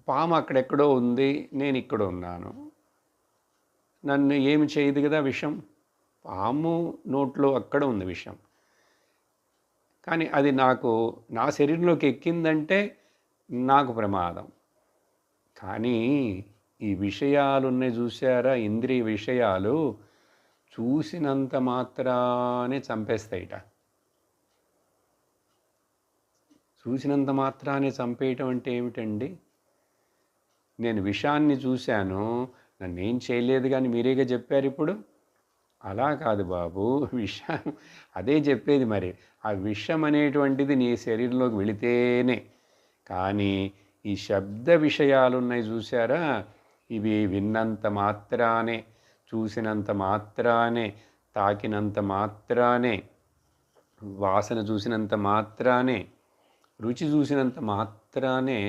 పాము అక్కడెక్కడో ఉంది, నేను ఇక్కడ ఉన్నాను. నన్ను ఏమి చేయదు కదా విషం. పాము నోట్లో అక్కడ ఉంది విషం. కానీ అది నా శరీరంలోకి ఎక్కిందంటే నాకు ప్రమాదం. కానీ ఈ విషయాలున్నాయి చూసారా, ఇంద్రియ విషయాలు చూసినంత మాత్రానే చంపేస్తాయిట. చూసినంత మాత్రానే చంపేయటం అంటే ఏమిటండి? నేను విషాన్ని చూశాను, నన్నేం చేయలేదు కానీ మీరేగా చెప్పారు ఇప్పుడు. అలా కాదు బాబు, విషం అదే చెప్పేది మరి. ఆ విషం అనేటువంటిది నీ శరీరంలోకి వెళితేనే. కానీ ఈ శబ్ద విషయాలున్నాయి చూసారా, ఇవి విన్నంత మాత్రానే, చూసినంత మాత్రానే, తాకినంత మాత్రానే, వాసన చూసినంత మాత్రానే, రుచి చూసినంత మాత్రానే